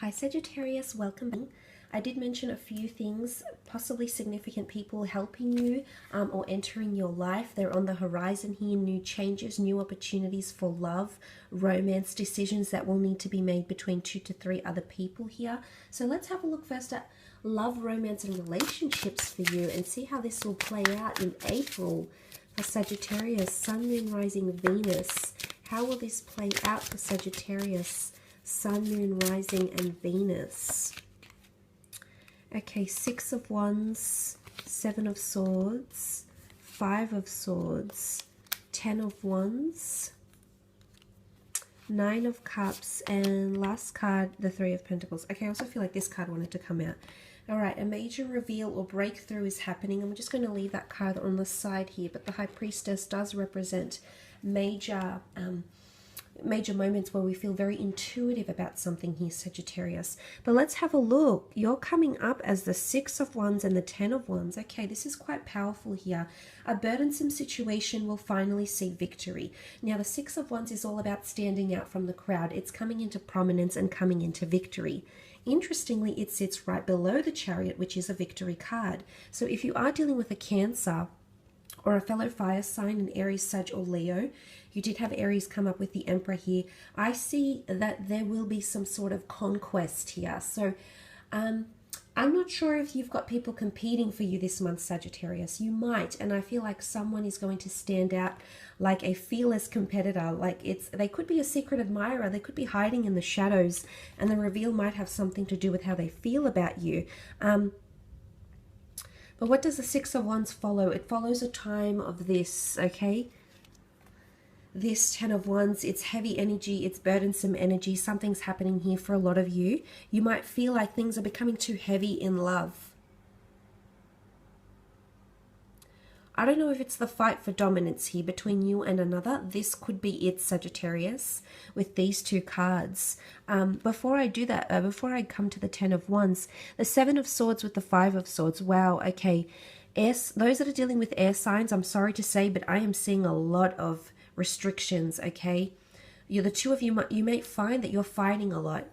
Hi Sagittarius, welcome. I did mention a few things, possibly significant people helping you or entering your life. They're on the horizon here, new changes, new opportunities for love, romance, decisions that will need to be made between 2 to 3 other people here. So let's have a look first at love, romance and relationships for you and see how this will play out in April for Sagittarius, Sun, Moon, Rising, Venus. How will this play out for Sagittarius? Sun, Moon, Rising, and Venus. Okay, 6 of Wands, 7 of Swords, 5 of Swords, 10 of Wands, 9 of Cups, and last card, the 3 of Pentacles. Okay, I also feel like this card wanted to come out. All right, a major reveal or breakthrough is happening. I'm just going to leave that card on the side here, but the High Priestess does represent major moments where we feel very intuitive about something here, Sagittarius. But let's have a look. You're coming up as the 6 of Wands and the 10 of Wands. Okay, this is quite powerful here. A burdensome situation will finally see victory. Now, the 6 of Wands is all about standing out from the crowd. It's coming into prominence and coming into victory. Interestingly, it sits right below the Chariot, which is a victory card. So if you are dealing with a Cancer or a fellow fire sign, an Aries, Sag, or Leo, you did have Aries come up with the Emperor here. I see that there will be some sort of conquest here. So I'm not sure if you've got people competing for you this month, Sagittarius. You might, and I feel like someone is going to stand out like a fearless competitor. Like they could be a secret admirer. They could be hiding in the shadows, and the reveal might have something to do with how they feel about you. But what does the 6 of Wands follow? It follows a time of this, okay? This 10 of Wands, it's heavy energy, it's burdensome energy. Something's happening here for a lot of you. You might feel like things are becoming too heavy in love. I don't know if it's the fight for dominance here between you and another. This could be it, Sagittarius, with these 2 cards. Before I do that, before I come to the 10 of Wands, the 7 of Swords with the 5 of Swords. Wow, okay. Those that are dealing with air signs, I'm sorry to say, but I am seeing a lot of restrictions, okay? The 2 of you, you may find that you're fighting a lot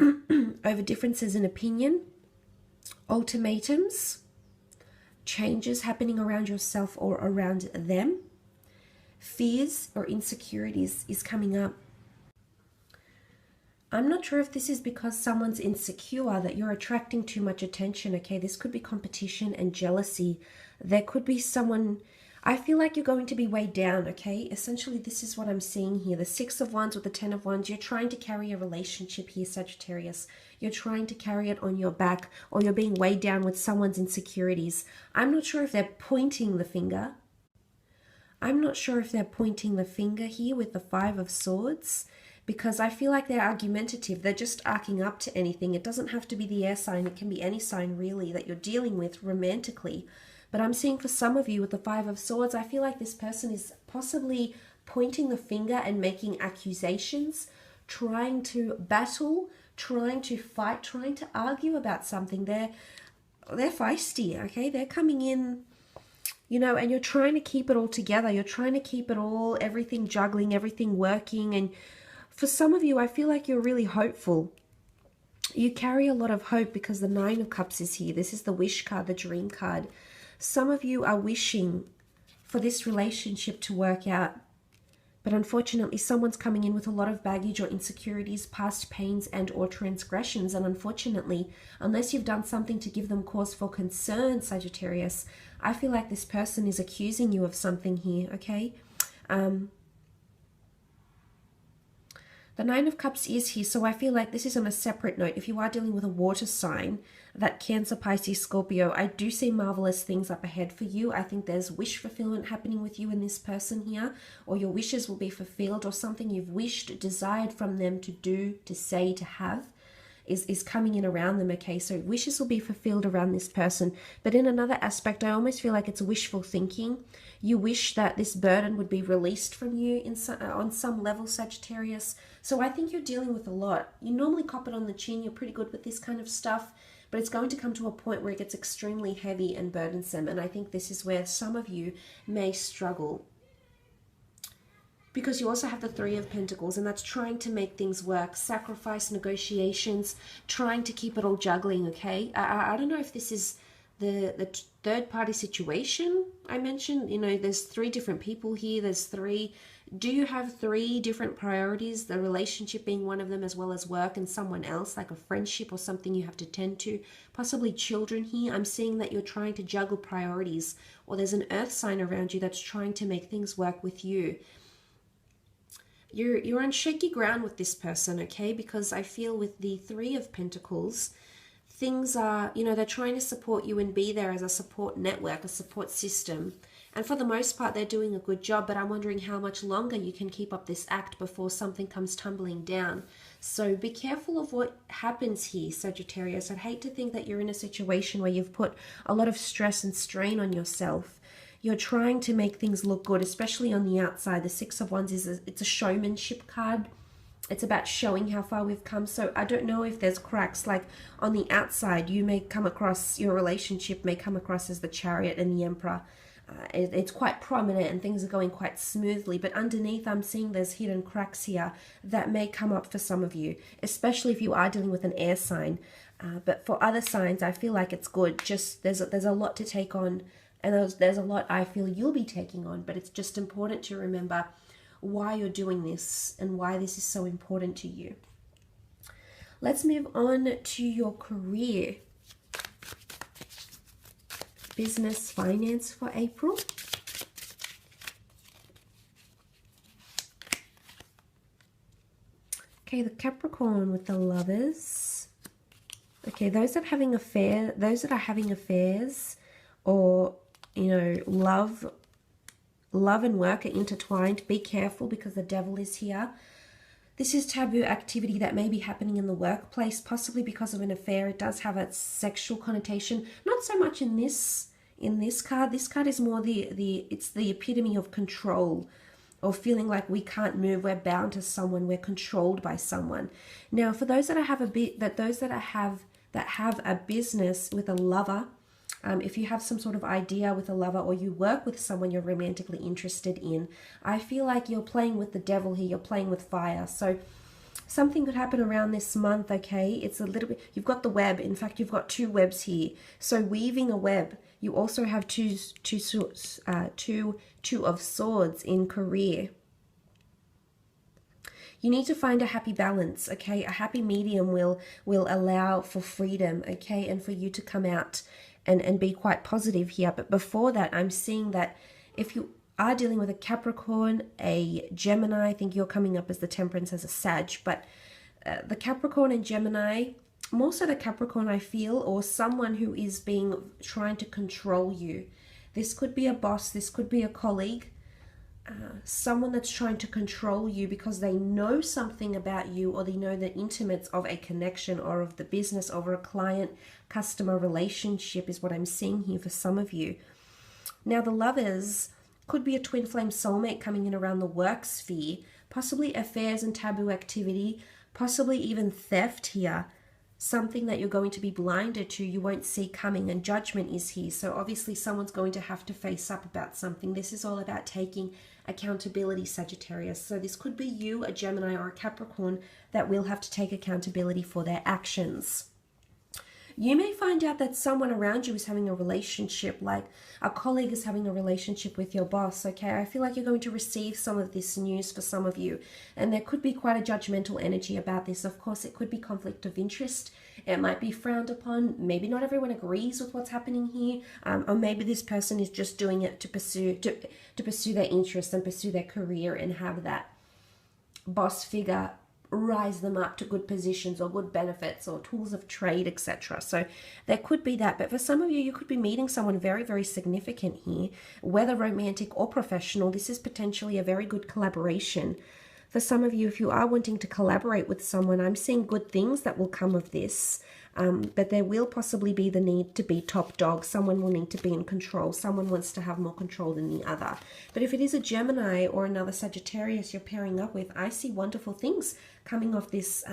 over differences in opinion, ultimatums, changes happening around yourself or around them. Fears or insecurities is coming up. I'm not sure if this is because someone's insecure, that you're attracting too much attention, okay? This could be competition and jealousy. There could be someone, I feel like you're going to be weighed down, okay? Essentially, this is what I'm seeing here. The 6 of Wands with the 10 of Wands, you're trying to carry a relationship here, Sagittarius. You're trying to carry it on your back, or you're being weighed down with someone's insecurities. I'm not sure if they're pointing the finger. I'm not sure if they're pointing the finger here with the 5 of Swords, because I feel like they're argumentative. They're just arcing up to anything. It doesn't have to be the air sign. It can be any sign, really, that you're dealing with romantically. But I'm seeing for some of you with the 5 of Swords, I feel like this person is possibly pointing the finger and making accusations, trying to battle, trying to fight, trying to argue about something. They're feisty, okay? They're coming in, you know, and you're trying to keep it all together. You're trying to keep it all, everything juggling, everything working. And for some of you, I feel like you're really hopeful. You carry a lot of hope because the 9 of Cups is here. This is the wish card, the dream card. Some of you are wishing for this relationship to work out, but unfortunately someone's coming in with a lot of baggage or insecurities, past pains and or transgressions, and unfortunately, unless you've done something to give them cause for concern, Sagittarius, I feel like this person is accusing you of something here, okay? The 9 of Cups is here, so I feel like this is on a separate note. If you are dealing with a water sign, that Cancer, Pisces, Scorpio, I do see marvelous things up ahead for you. I think there's wish fulfillment happening with you and this person here, or your wishes will be fulfilled, or something you've wished, desired from them to do, to say, to have is coming in around them, okay? So wishes will be fulfilled around this person. But in another aspect, I almost feel like it's wishful thinking. You wish that this burden would be released from you on some level, Sagittarius. So I think you're dealing with a lot. You normally cop it on the chin. You're pretty good with this kind of stuff. But it's going to come to a point where it gets extremely heavy and burdensome. And I think this is where some of you may struggle. because you also have the Three of Pentacles, and that's trying to make things work, sacrifice, negotiations, trying to keep it all juggling, okay? I don't know if this is the third party situation I mentioned. You know, there's three different people here. There's three. Do you have three different priorities, the relationship being one of them, as well as work and someone else, like a friendship or something you have to tend to? Possibly children here. I'm seeing that you're trying to juggle priorities, or there's an earth sign around you that's trying to make things work with you. You're on shaky ground with this person, okay? Because I feel with the Three of Pentacles, things are, you know, they're trying to support you and be there as a support network, a support system. And for the most part, they're doing a good job, but I'm wondering how much longer you can keep up this act before something comes tumbling down. So be careful of what happens here, Sagittarius. I'd hate to think that you're in a situation where you've put a lot of stress and strain on yourself. You're trying to make things look good, especially on the outside. The Six of Wands it's a showmanship card. It's about showing how far we've come. So I don't know if there's cracks. Like on the outside, you may come across, your relationship may come across as the Chariot and the Emperor. It's quite prominent and things are going quite smoothly. But underneath, I'm seeing there's hidden cracks here that may come up for some of you, especially if you are dealing with an air sign. But for other signs, I feel like it's good. Just there's a lot to take on. And there's a lot I feel you'll be taking on, but it's just important to remember why you're doing this and why this is so important to you. Let's move on to your career. Business, finance for April. Okay, the Capricorn with the Lovers. Okay, those that are having affairs, or you know, love and work are intertwined. Be careful because the Devil is here. This is taboo activity that may be happening in the workplace, possibly because of an affair. It does have a sexual connotation. Not so much in this card. This card is more it's the epitome of control, or feeling like we can't move, we're bound to someone, we're controlled by someone. Now, for those that have a business with a lover, if you have some sort of idea with a lover, or you work with someone you're romantically interested in, I feel like you're playing with the Devil here. You're playing with fire. So something could happen around this month, okay? It's a little bit, you've got the web. In fact, you've got two webs here. So weaving a web. You also have two of Swords in career. You need to find a happy balance, okay? A happy medium will allow for freedom, okay? And for you to come out and be quite positive here. But before that, I'm seeing that if you are dealing with a Capricorn, a Gemini, I think you're coming up as the Temperance as a Sag, but the Capricorn and Gemini, more so the Capricorn, I feel, or someone who is trying to control you. This could be a boss, this could be a colleague, someone that's trying to control you because they know something about you, or they know the intimates of a connection or of the business, over a client-customer relationship is what I'm seeing here for some of you. Now, the Lovers could be a twin flame soulmate coming in around the work sphere, possibly affairs and taboo activity, possibly even theft here. Something that you're going to be blinded to, you won't see coming, and judgment is here. So obviously someone's going to have to face up about something. This is all about taking accountability, Sagittarius. So this could be you, a Gemini or a Capricorn, that will have to take accountability for their actions. You may find out that someone around you is having a relationship, like a colleague is having a relationship with your boss, okay? I feel like you're going to receive some of this news for some of you, and there could be quite a judgmental energy about this. Of course, it could be conflict of interest. It might be frowned upon. Maybe not everyone agrees with what's happening here, or maybe this person is just doing it to pursue their interests and pursue their career and have that boss figure rise them up to good positions or good benefits or tools of trade, etc. So there could be that. But for some of you, you could be meeting someone very, very significant here, whether romantic or professional. This is potentially a very good collaboration. For some of you, if you are wanting to collaborate with someone, I'm seeing good things that will come of this. But there will possibly be the need to be top dog. Someone will need to be in control. Someone wants to have more control than the other. But if it is a Gemini or another Sagittarius you're pairing up with, I see wonderful things coming off this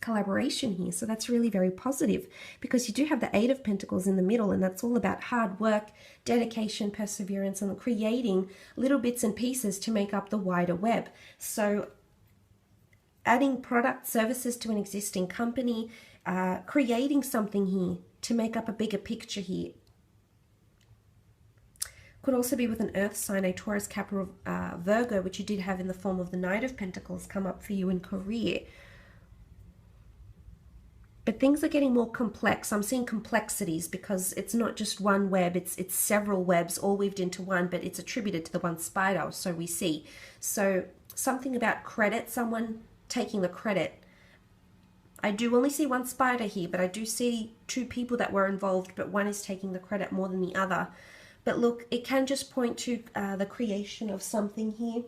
collaboration here. So that's really very positive, because you do have the Eight of Pentacles in the middle, and that's all about hard work, dedication, perseverance, and creating little bits and pieces to make up the wider web. So adding product services to an existing company, creating something here to make up a bigger picture here. Could also be with an earth sign, a Taurus, Capricorn, Virgo, which you did have in the form of the Knight of Pentacles come up for you in career. But things are getting more complex. I'm seeing complexities because it's not just one web, it's several webs all weaved into one, but it's attributed to the one spider, so we see. So something about credit, someone taking the credit. I do only see one spider here, but I do see two people that were involved, but one is taking the credit more than the other. But look, it can just point to the creation of something here.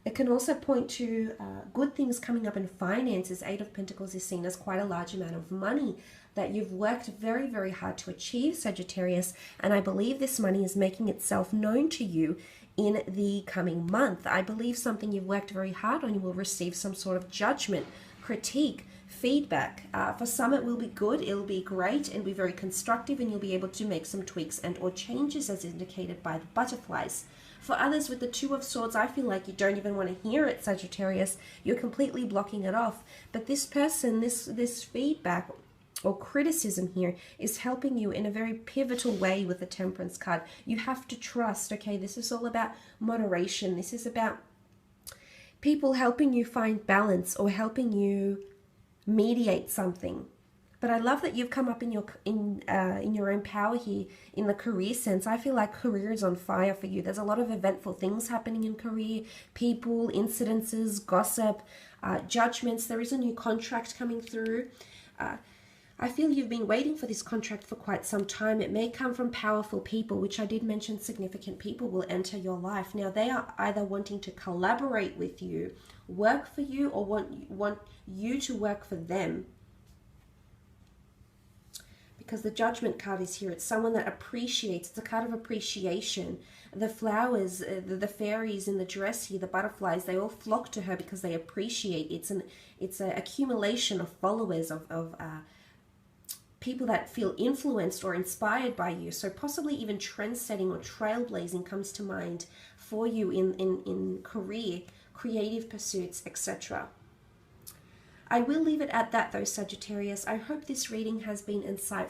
It can also point to good things coming up in finances. Eight of Pentacles is seen as quite a large amount of money that you've worked very, very hard to achieve, Sagittarius. And I believe this money is making itself known to you in the coming month. I believe something you've worked very hard on, you will receive some sort of judgment, critique, feedback. For some it will be good, it'll be great and be very constructive, and you'll be able to make some tweaks and or changes as indicated by the butterflies. For others with the Two of Swords, I feel like you don't even want to hear it, Sagittarius. You're completely blocking it off. But this person, this feedback or criticism here is helping you in a very pivotal way with the Temperance card. You have to trust, okay? This is all about moderation. This is about people helping you find balance or helping you mediate something. But I love that you've come up in your own power here in the career sense. I feel like career is on fire for you. There's a lot of eventful things happening in career, people, incidences, gossip, judgments. There is a new contract coming through. I feel you've been waiting for this contract for quite some time. It may come from powerful people, which I did mention significant people will enter your life. Now, they are either wanting to collaborate with you, work for you, or want you to work for them. Because the Judgment card is here. It's someone that appreciates. It's a card of appreciation. The flowers, the fairies in the dress here, the butterflies, they all flock to her because they appreciate. It's an accumulation of followers, of people that feel influenced or inspired by you. So possibly even trend-setting or trailblazing comes to mind for you in career, creative pursuits, etc. I will leave it at that though, Sagittarius. I hope this reading has been insightful